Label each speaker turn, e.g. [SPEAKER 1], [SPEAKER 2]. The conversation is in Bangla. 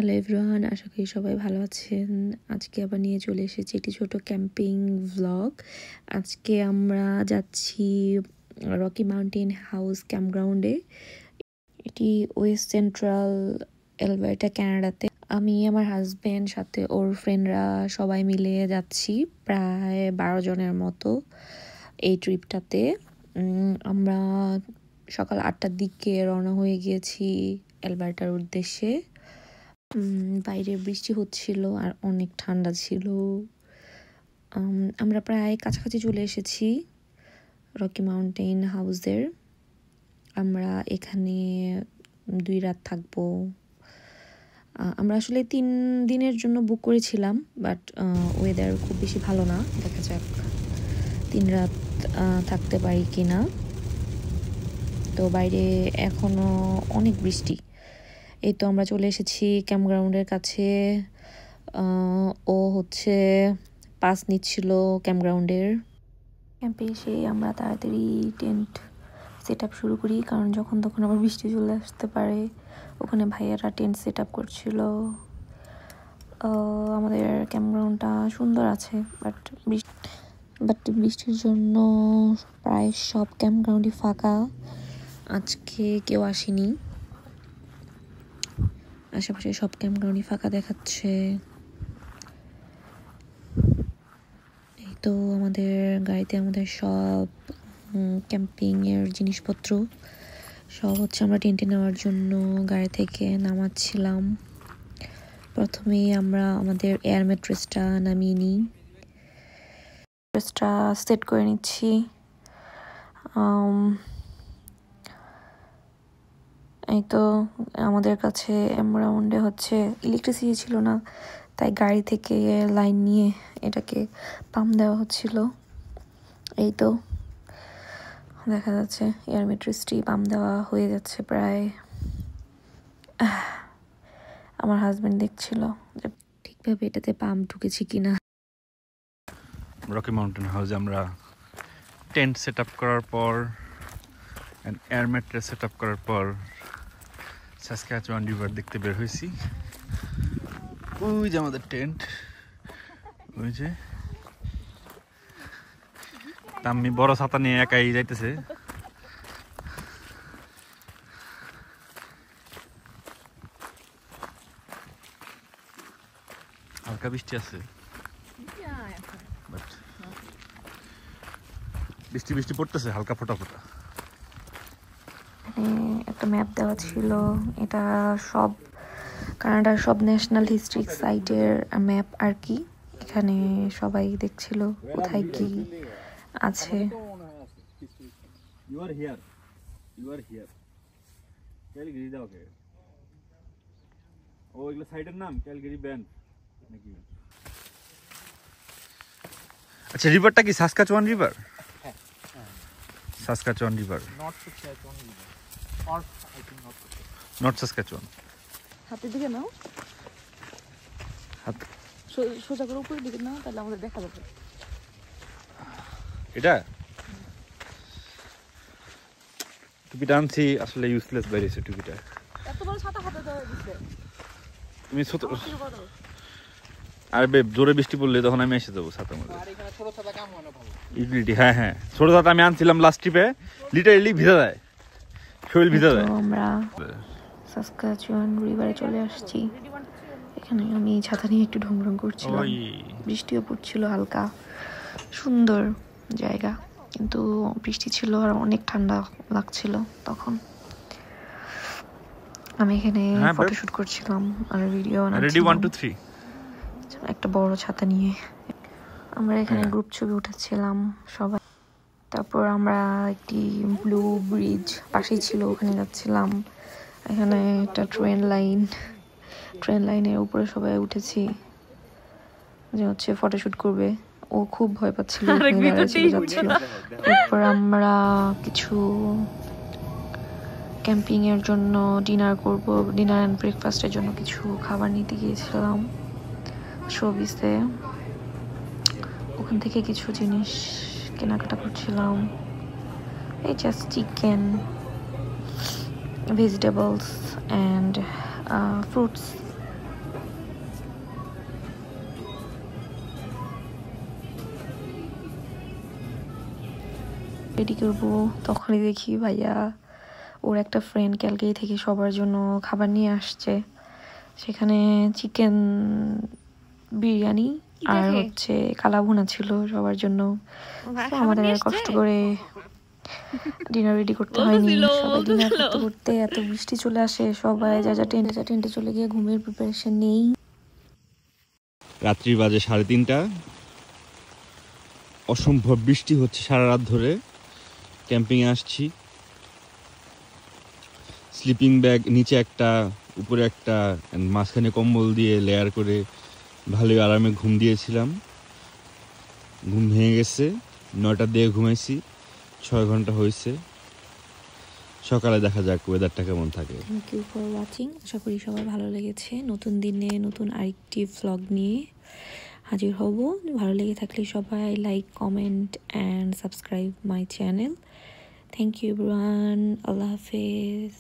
[SPEAKER 1] হ্যালো এভরিওয়ান, আশা করি সবাই ভালো আছেন। আজকে আবার নিয়ে চলে এসেছি একটি ছোট ক্যাম্পিং ভ্লগ। আজকে আমরা যাচ্ছি রকি মাউন্টেন হাউস ক্যাম্পগ্রাউন্ডে। এটি ওয়েস্ট সেন্ট্রাল অ্যালবার্টা, কানাডাতে। আমি, আমার হাজব্যান্ড, সাথে ওর ফ্রেন্ডরা সবাই মিলে যাচ্ছি, প্রায় 12 জনের মতো এই ট্রিপটাতে। আমরা সকাল 8টার দিকে রওনা হয়ে গিয়েছি অ্যালবার্টার উদ্দেশ্যে। বাইরে বৃষ্টি হচ্ছিল আর অনেক ঠান্ডা ছিল। আমরা প্রায় কাছাকাছি চলে এসেছি রকি মাউন্টেন হাউসের। আমরা এখানে 2 রাত থাকবো। আমরা আসলে 3 দিনের জন্য বুক করেছিলাম, বাট ওয়েদার খুব বেশি ভালো না। দেখা যাক 3 রাত থাকতে পারি কিনা। তো বাইরে এখনো অনেক বৃষ্টি। এই তো আমরা চলে এসেছি ক্যাম্পগ্রাউন্ডের কাছে। ও হচ্ছে পাস নিচ্ছিল ক্যাম্পগ্রাউন্ডের। ক্যাম্পে এসে আমরা তাড়াতাড়ি টেন্ট সেট আপ শুরু করি, কারণ যখন তখন আবার বৃষ্টি চলে আসতে পারে। ওখানে ভাইয়ারা টেন্ট সেট আপ করছিল। আমাদের ক্যাম্পগ্রাউন্ডটা সুন্দর আছে, বাট বৃষ্টির জন্য প্রায় সব ক্যাম্পগ্রাউন্ডই ফাঁকা। আজকে কেউ আসেনি, আশেপাশে সব ক্যাম্পগ্রাউন্ডই ফাঁকা দেখাচ্ছে। এই তো আমাদের গাড়িতে আমাদের সব ক্যাম্পিং এর জিনিসপত্র সব হচ্ছে আমরা টেন্টে নেওয়ার জন্য গাড়ি থেকে নামাচ্ছিলাম। প্রথমেই আমরা আমাদের এয়ার ম্যাট্রেসটা নামিয়ে নিই, ম্যাট্রেসটা সেট করে নিচ্ছি। এই তো আমাদের কাছে ক্যাম্পগ্রাউন্ডে হচ্ছে ইলেকট্রিসিটি ছিল না, তাই গাড়ি থেকে লাইন নিয়ে এটাকে পাম্প দেওয়া হচ্ছিল। এই তো দেখা যাচ্ছে এয়ার ম্যাট্রেসটি পাম্প দেওয়া হয়ে যাচ্ছে প্রায়। আমার হাজবেন্ড দেখছিল যে ঠিকভাবে এটাতে পাম্প ঢুকেছে কিনা।
[SPEAKER 2] রকি মাউন্টেন হাউসে আমরা টেন্ট সেট আপ করার পর, এয়ার ম্যাট্রেস সেট আপ করার পর সাসক্যাচুয়ান রিভার দেখতে বের হয়েছি। ওই যে আমাদের টেন্ট, ওই যে আমি বড় ছাতা নিয়ে একাই যাইতেছে। হালকা বৃষ্টি আছে, বৃষ্টি পড়তেছে হালকা ফোটা ফোটা।
[SPEAKER 1] একটা ম্যাপ দেওয়া ছিল, এটা সব কানাডার সব ন্যাশনাল হিস্ট্রিক সাইটের ম্যাপ আর কি। এখানে সবাই দেখছিল কোথায় কি আছে।
[SPEAKER 2] আচ্ছা, রিভারটা কি Saskatchewan river? Saskatchewan river, north Saskatchewan.
[SPEAKER 1] হাতের দিকে নাও, সোজা করে উপরের দিকে নাও, তাহলে আমাদের দেখা যাবে।
[SPEAKER 2] এটা টুপিটা আনছি, আসলে ইউজলেস বাইরেছে টুপিটা।
[SPEAKER 1] এত বড় ছাতা হাতে দেওয়া দিছে
[SPEAKER 2] তুমি ছোট, আর বেব জোরে বৃষ্টি পড়লে তখন আমি এসে যাবো ছাতার মধ্যে। হ্যাঁ হ্যাঁ, ছোট ছাতা আমি আনছিলাম লাস্ট ট্রিপে, লিটারেলি ভিজা যায়, শরীর ভিজা যায়।
[SPEAKER 1] আমরা সাসক্যাচুয়ান রিভারে চলে আসছি। এখানে আমি ছাতা নিয়ে একটু ঢং করছিলাম, বৃষ্টিও পড়ছিল হালকা। সুন্দর জায়গা, কিন্তু বৃষ্টি ছিল আর অনেক ঠান্ডা লাগছিল তখন। আমি এখানে ফটোশুট করছিলাম আর ভিডিও বানাচ্ছিলাম একটা বড় ছাতা নিয়ে। আমরা এখানে গ্রুপ ছবি উঠাচ্ছিলাম সবাই। তারপর আমরা একটি ব্লু ব্রিজ পাশেই ছিল, ওখানে যাচ্ছিলাম। এখানে একটা ট্রেন লাইনের উপরে সবাই উঠেছি, যে হচ্ছে ফটোশুট করবে। ও খুব ভয় পাচ্ছিল, যাচ্ছিল। এরপর আমরা কিছু ক্যাম্পিং এর জন্য ডিনার অ্যান্ড ব্রেকফাস্টের জন্য কিছু খাবার নিতে গিয়েছিলাম শোবিসে। ওখান থেকে কিছু জিনিস কেনাকাটা করছিলাম, এই just chicken, vegetables and fruits ready করবো, তখনই দেখি ভাইয়া ওর একটা ফ্রেন্ড ক্যালকাটা থেকে সবার জন্য খাবার নিয়ে আসছে। সেখানে চিকেন বিরিয়ানি আর হচ্ছে কালা ভুনা ছিল সবার জন্য। তো আমাদের আর কষ্ট করে ডিনার রেডি করতে হয়নি। সবাই ডিনার করতে করতে এত বৃষ্টি চলে আসে, সবাই যা যা টেন্টে চলে গিয়ে ঘুমের প্রিপারেশন নেই।
[SPEAKER 2] রাত্রি বাজে 3:30। অসম্ভব বৃষ্টি হচ্ছে সারা রাত ধরে। ক্যাম্পিংয়ে আসছি, স্লিপিং ব্যাগ নিচে একটা, উপরে একটা, মাঝখানে কম্বল দিয়ে লেয়ার করে ভালোই আরামে ঘুম দিয়েছিলাম। ঘুম ভেঙে গেছে, 9টার দিকে ঘুমাইছি, 6 ঘন্টা হয়েছে। সকালে দেখা যাক ওয়েদারটা কেমন থাকে।
[SPEAKER 1] Thank you for watching. আশা করি সবার ভালো লেগেছে। নতুন দিনে নতুন আরেকটি ভ্লগ নিয়ে হাজির হব। ভালো লেগে থাকলে সবাই like, comment and subscribe my channel. Thank you everyone. Allah হাফেজ।